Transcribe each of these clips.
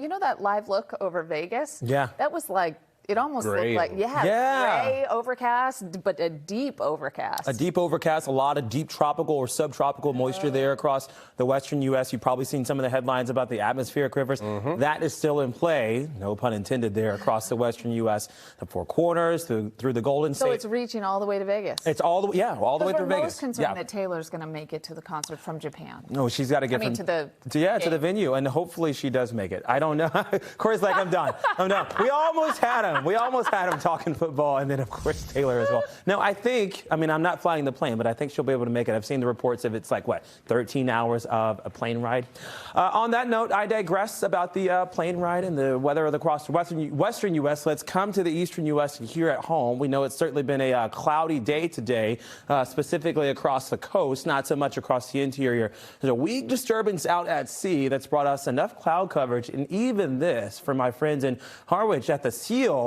you know that live look over Vegas? Yeah. That was like, it almost Gray. looked like, gray overcast, but a deep overcast. A deep overcast, a lot of deep tropical or subtropical moisture there across the western U.S. You've probably seen some of the headlines about the atmospheric rivers. That is still in play, no pun intended there, across the western U.S. The Four Corners, through the Golden State. So it's reaching all the way to Vegas. It's all the way through Vegas. We're most concerned that Taylor's going to make it to the concert from Japan. No, she's got to get to the to the venue, and hopefully she does make it. I don't know. Corey's like, I'm done. I'm done. We almost had him talking football, and then of course Taylor as well. No, I'm not flying the plane, but I think she'll be able to make it. I've seen the reports of it's like 13 hours of a plane ride. On that note, I digress about the plane ride and the weather across the western U.S. Let's come to the eastern U.S. here at home. We know it's certainly been a cloudy day today, specifically across the coast, not so much across the interior. There's a weak disturbance out at sea that's brought us enough cloud coverage, and even this from my friends in Harwich at the Seal,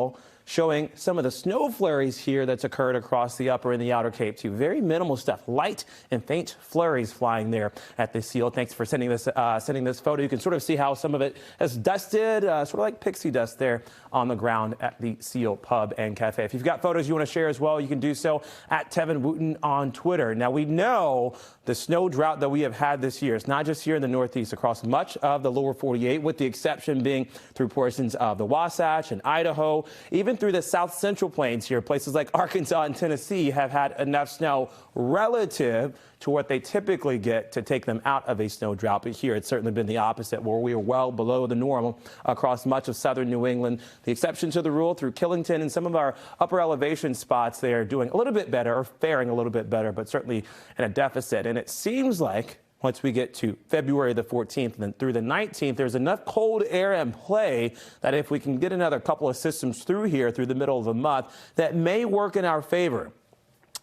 showing some of the snow flurries here that's occurred across the upper and the outer Cape too. Very minimal stuff, light and faint flurries flying there at the Seal. Thanks for sending this photo. You can sort of see how some of it has dusted, sort of like pixie dust there on the ground at the Seal Pub and Cafe. If you've got photos you want to share as well, you can do so at Tevin Wooten on Twitter. Now we know the snow drought that we have had this year. It's not just here in the Northeast, across much of the lower 48, with the exception being through portions of the Wasatch and Idaho, even through the south central plains here. Places like Arkansas and Tennessee have had enough snow relative to what they typically get to take them out of a snow drought. But here it's certainly been the opposite, where we are well below the normal across much of southern New England. The exception to the rule through Killington and some of our upper elevation spots, they are doing a little bit better, or faring a little bit better, but certainly in a deficit. And it seems like once we get to February the 14th and then through the 19th, there's enough cold air in play that if we can get another couple of systems through here through the middle of the month, that may work in our favor.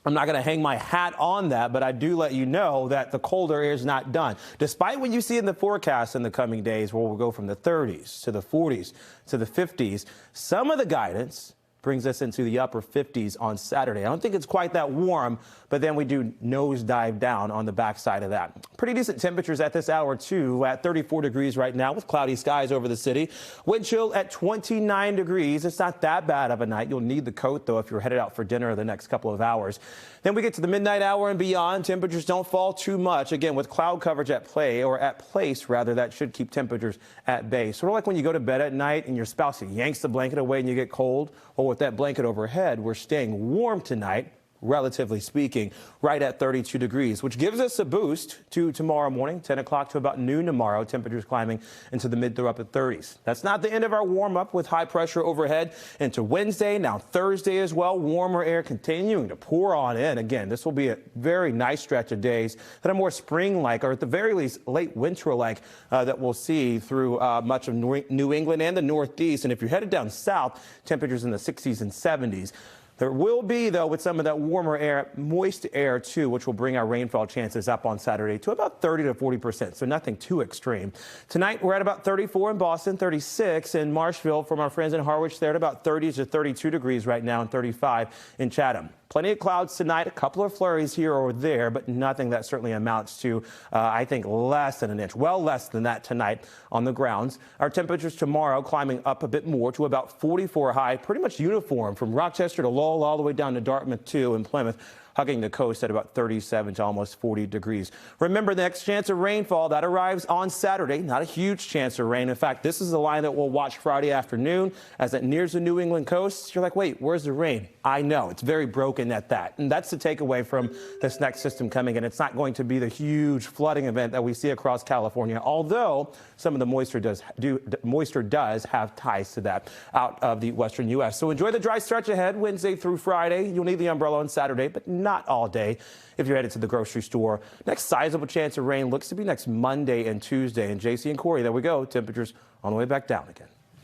I'm not going to hang my hat on that, but I do let you know that the colder air is not done. Despite what you see in the forecast in the coming days, where we'll go from the 30s to the 40s to the 50s, some of the guidance brings us into the upper 50s on Saturday. I don't think it's quite that warm, but then we do nosedive down on the backside of that. Pretty decent temperatures at this hour, too, at 34 degrees right now with cloudy skies over the city. Wind chill at 29 degrees. It's not that bad of a night. You'll need the coat, though, if you're headed out for dinner the next couple of hours. Then we get to the midnight hour and beyond. Temperatures don't fall too much. Again, with cloud coverage at play, or at place, rather, that should keep temperatures at bay. Sort of like when you go to bed at night and your spouse yanks the blanket away and you get cold. Well, with that blanket overhead, we're staying warm tonight, relatively speaking, right at 32 degrees, which gives us a boost to tomorrow morning, 10 o'clock to about noon tomorrow. Temperatures climbing into the mid to upper 30s. That's not the end of our warm up with high pressure overhead into Wednesday, now Thursday as well. Warmer air continuing to pour on in. Again, this will be a very nice stretch of days that are more spring-like, or at the very least late winter-like, that we'll see through much of New England and the Northeast. And if you're headed down south, temperatures in the 60s and 70s. There will be, though, with some of that warmer air, moist air, too, which will bring our rainfall chances up on Saturday to about 30 to 40%, so nothing too extreme. Tonight, we're at about 34 in Boston, 36 in Marshville. From our friends in Harwich, they're at about 30 to 32 degrees right now, and 35 in Chatham. Plenty of clouds tonight, a couple of flurries here or there, but nothing that certainly amounts to, I think, less than an inch. Well, less than that tonight on the grounds. Our temperatures tomorrow climbing up a bit more to about 44 high, pretty much uniform from Rochester to Lowell all the way down to Dartmouth, too, and Plymouth, hugging the coast at about 37 to almost 40 degrees. Remember, the next chance of rainfall, that arrives on Saturday. Not a huge chance of rain. In fact, this is the line that we'll watch Friday afternoon as it nears the New England coast. You're like, wait, where's the rain? I know, it's very broken at that. And that's the takeaway from this next system coming in. It's not going to be the huge flooding event that we see across California, although some of the moisture does have ties to that out of the western U.S. So enjoy the dry stretch ahead Wednesday through Friday. You'll need the umbrella on Saturday, but not all day if you're headed to the grocery store. Next sizable chance of rain looks to be next Monday and Tuesday. And JC and Corey, there we go. Temperatures on the way back down again.